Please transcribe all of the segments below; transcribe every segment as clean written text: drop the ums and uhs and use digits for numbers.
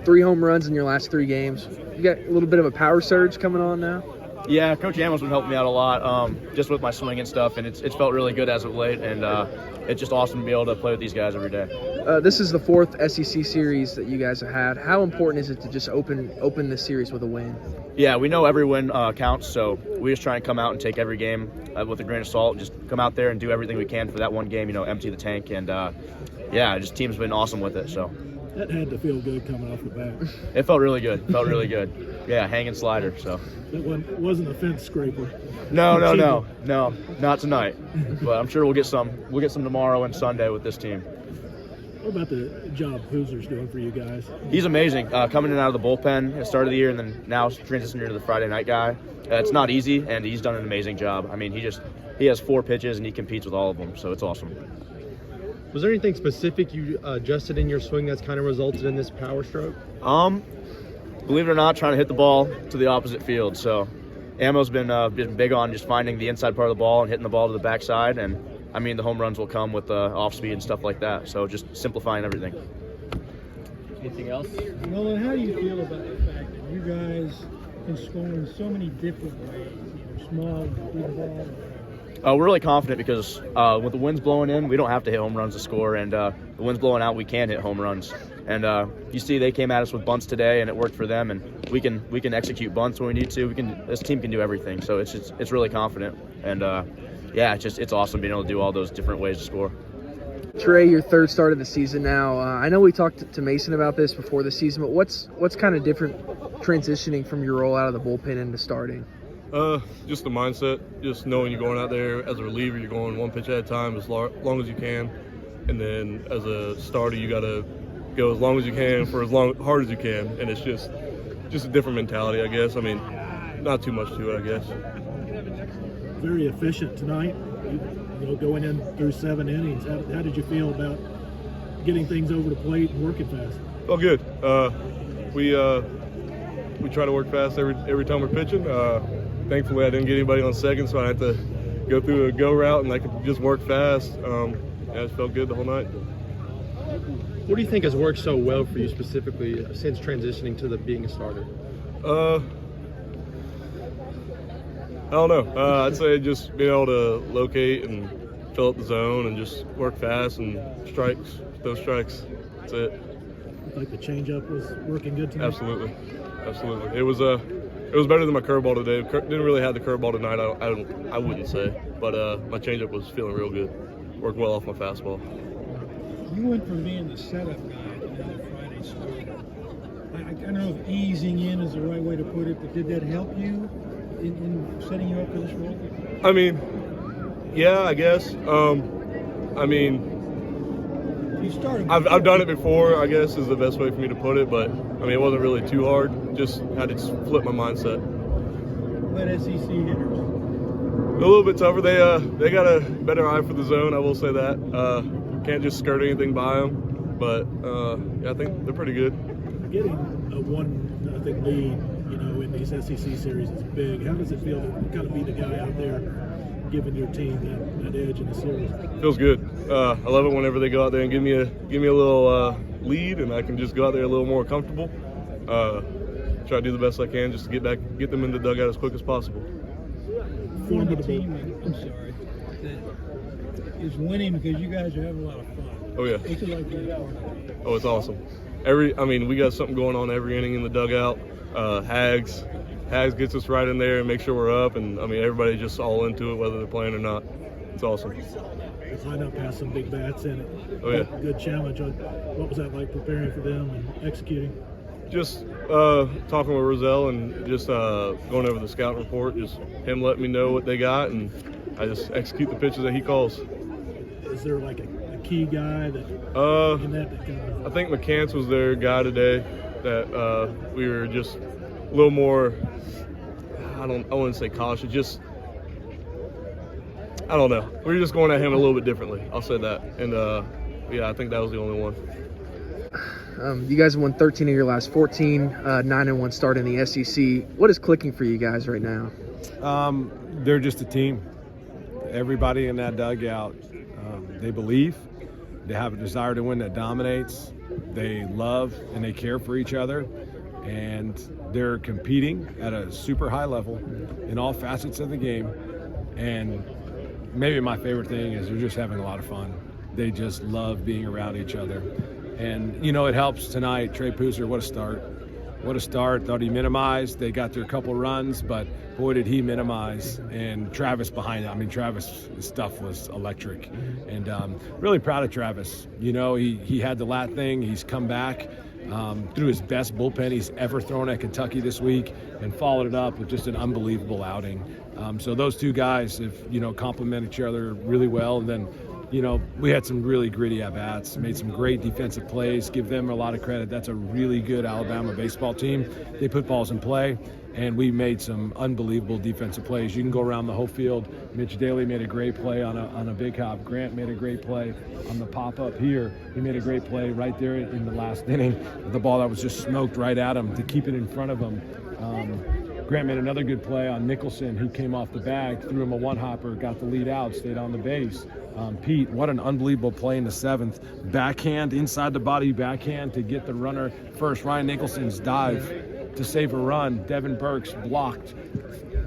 3 home runs in your last 3 games. You got a little bit of a power surge coming on now? Yeah, Coach Ammo's been helping me out a lot, just with my swing and stuff, and it's felt really good as of late, and it's just awesome to be able to play with these guys every day. This is the 4th SEC series that you guys have had. How important is it to just open this series with a win? Yeah, we know every win counts, so we just try and come out and take every game with a grain of salt. Just come out there and do everything we can for that one game, empty the tank, and just team's been awesome with it. So that had to feel good coming off the bat. It felt really good. Yeah, hanging slider. So that one wasn't a fence scraper. No, not tonight. But I'm sure we'll get some. We'll get some tomorrow and Sunday with this team. What about the job Hoosier's doing for you guys? He's amazing. Coming in out of the bullpen at the start of the year and then now transitioning to the Friday night guy. It's not easy, and he's done an amazing job. I mean, he has 4 pitches, and he competes with all of them, so it's awesome. Was there anything specific you adjusted in your swing that's kind of resulted in this power stroke? Believe it or not, trying to hit the ball to the opposite field. So Ammo's been big on just finding the inside part of the ball and hitting the ball to the backside, and I mean, the home runs will come with off speed and stuff like that. So just simplifying everything. Anything else? Nolan, how do you feel about the fact that you guys can score in so many different ways, small, big ball? We're really confident because with the wind's blowing in, we don't have to hit home runs to score, and the wind's blowing out, we can hit home runs. And you see, they came at us with bunts today, and it worked for them. And we can execute bunts when we need to. This team can do everything, so it's really confident. And it's awesome being able to do all those different ways to score. Trey, your 3rd start of the season now. I know we talked to Mason about this before the season, but what's kind of different transitioning from your role out of the bullpen into starting? Just the mindset, just knowing you're going out there as a reliever, you're going 1 pitch at a time as long as you can, and then as a starter, you got to go as long as you can for hard as you can, and it's just a different mentality, I guess. I mean, not too much to it, I guess. Very efficient tonight. Going in through 7 innings. How did you feel about getting things over the plate and working fast? Oh, good. We try to work fast every time we're pitching. Thankfully, I didn't get anybody on second, so I had to go through a go route, and I could just work fast. It felt good the whole night. What do you think has worked so well for you specifically since transitioning to being a starter? I don't know. I'd say just being able to locate and fill up the zone and just work fast and those strikes. That's it. Like the changeup was working good tonight? Absolutely. It was better than my curveball today. Didn't really have the curveball tonight, I wouldn't say. But my changeup was feeling real good. Worked well off my fastball. You went from being the setup guy to the Friday starter. I don't know if easing in is the right way to put it, but did that help you in setting you up for this role? I mean, yeah, I guess. You started. I've done it before, I guess, is the best way for me to put it, but I mean, it wasn't really too hard. Just had to flip my mindset. But SEC hitters? A little bit tougher. They got a better eye for the zone, I will say that. Can't just skirt anything by them, but I think they're pretty good. Getting a 1-0 lead, in these SEC series is big. How does it feel to kind of be the guy out there giving your team that edge in the series? Feels good. I love it whenever they go out there and give me a little lead, and I can just go out there a little more comfortable. Try to do the best I can just to get them in the dugout as quick as possible. For the team, I'm sorry, that is winning because you guys are having a lot of fun. Oh yeah. What's it like being a part of it? Oh, it's awesome. We got something going on every inning in the dugout. Hags gets us right in there and make sure we're up, and everybody's just all into it whether they're playing or not. It's awesome. The lineup has some big bats in it. Oh yeah. Good challenge. What was that like preparing for them and executing? Just talking with Roselle and just going over the scout report, just him letting me know what they got, and I just execute the pitches that he calls. Is there like a key guy that I think McCants was their guy today that we were just a little more, I wouldn't say cautious, just I don't know. We were just going at him a little bit differently. I'll say that. And I think that was the only one. You guys have won 13 of your last 14, 9-1 start in the SEC. What is clicking for you guys right now? They're just a team. Everybody in that dugout, they believe. They have a desire to win that dominates. They love and they care for each other, and they're competing at a super high level in all facets of the game. And maybe my favorite thing is they're just having a lot of fun. They just love being around each other. And, you know, it helps tonight. Trey Pooser, what a start. What a start. Thought he minimized. They got their couple runs, but boy, did he minimize. And Travis behind it. I mean, Travis' stuff was electric. And really proud of Travis. You know, he had the lat thing. He's come back threw his best bullpen he's ever thrown at Kentucky this week and followed it up with just an unbelievable outing. So those two guys have, you know, complement each other really well. And then, you know, we had some really gritty at-bats, made some great defensive plays, give them a lot of credit. That's a really good Alabama baseball team. They put balls in play, and we made some unbelievable defensive plays. You can go around the whole field. Mitch Daly made a great play on a big hop. Grant made a great play on the pop-up here. He made a great play right there in the last inning. The ball that was just smoked right at him to keep it in front of him. Grant made another good play on Nicholson, who came off the bag, threw him a one-hopper, got the lead out, stayed on the base. Pete, what an unbelievable play in the seventh. Backhand, inside the body backhand to get the runner first. Ryan Nicholson's dive to save a run. Devin Burks blocked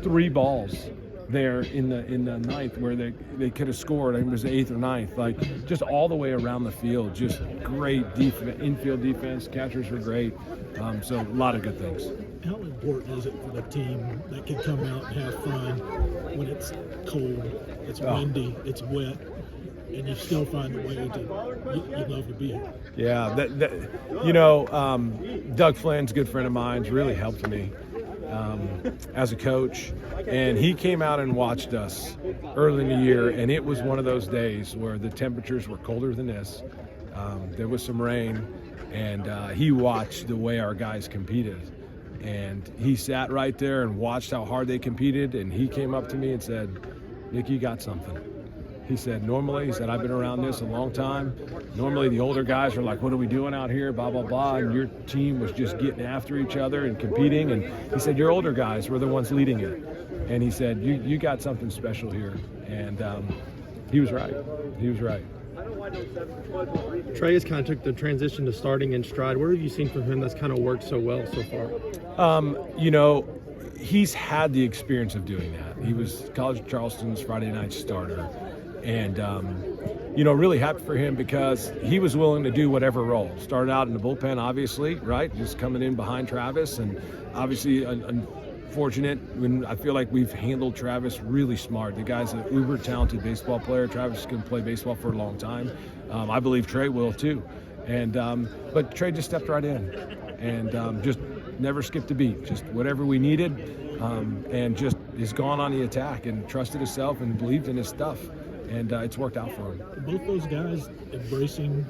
3 balls there in the ninth where they could have scored. I think it was the 8th or 9th. Like, just all the way around the field. Just great defense, infield defense. Catchers were great. So a lot of good things. How important is it for the team that can come out and have fun when it's cold, it's windy, it's wet, and you still find a way to, you love to be here? Yeah, you know, Doug Flynn's a good friend of mine. He's really helped me as a coach. And he came out and watched us early in the year, and it was one of those days where the temperatures were colder than this. There was some rain, and he watched the way our guys competed. And he sat right there and watched how hard they competed, and he came up to me and said, "Nick, you got something." He said, normally, I've been around this a long time. Normally the older guys are like, what are we doing out here, blah, blah, blah. And your team was just getting after each other and competing. And he said, your older guys were the ones leading it. And he said, you got something special here. And he was right. He was right. Trey has kind of took the transition to starting in stride. What have you seen from him that's kind of worked so well so far? You know, he's had the experience of doing that. He was College of Charleston's Friday night starter. And, you know, really happy for him because he was willing to do whatever role. Started out in the bullpen, obviously, right? Just coming in behind Travis. And obviously unfortunate when I feel like we've handled Travis really smart. The guy's an uber talented baseball player. Travis can play baseball for a long time. I believe Trey will too. And but Trey just stepped right in and just never skipped a beat. Just whatever we needed and just has gone on the attack and trusted himself and believed in his stuff. And it's worked out for him. Both those guys embracing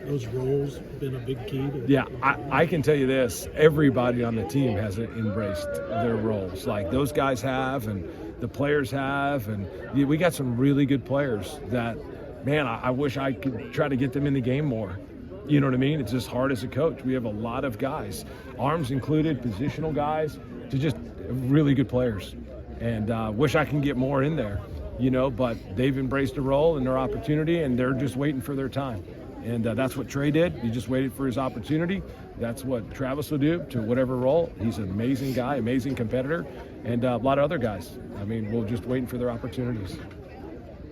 those roles been a big key to Yeah, I can tell you this. Everybody on the team has embraced their roles. Like those guys have and the players have. And we got some really good players that, man, I wish I could try to get them in the game more. You know what I mean? It's just hard as a coach. We have a lot of guys, arms included, positional guys, to just really good players. And wish I can get more in there. You know, but they've embraced a role and their opportunity, and they're just waiting for their time. And that's what Trey did. He just waited for his opportunity. That's what Travis will do to whatever role. He's an amazing guy, amazing competitor, and a lot of other guys. I mean, we're just waiting for their opportunities.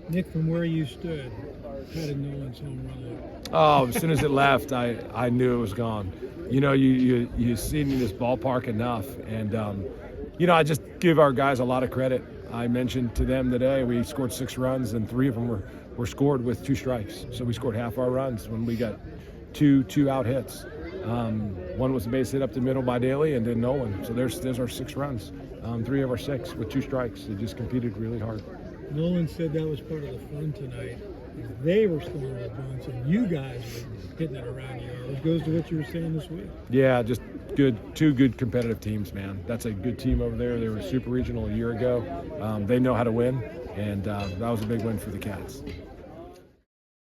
Nick, from where you stood, how did Nolan's home run look? Oh, as soon as it left, I knew it was gone. You know, you see it in this ballpark enough, and you know, I just give our guys a lot of credit. I mentioned to them today we scored 6 runs and 3 of them were scored with 2 strikes. So we scored half our runs when we got two out hits. One was a base hit up the middle by Daly and then Nolan. So there's our 6 runs. 3 of our 6 with 2 strikes. They just competed really hard. Nolan said that was part of the fun tonight. They were scoring a bunch and you guys were hitting it around the yard, which goes to what you were saying this week. Yeah, just good, 2 good competitive teams, man. That's a good team over there. They were super regional a year ago. They know how to win, and that was a big win for the Cats.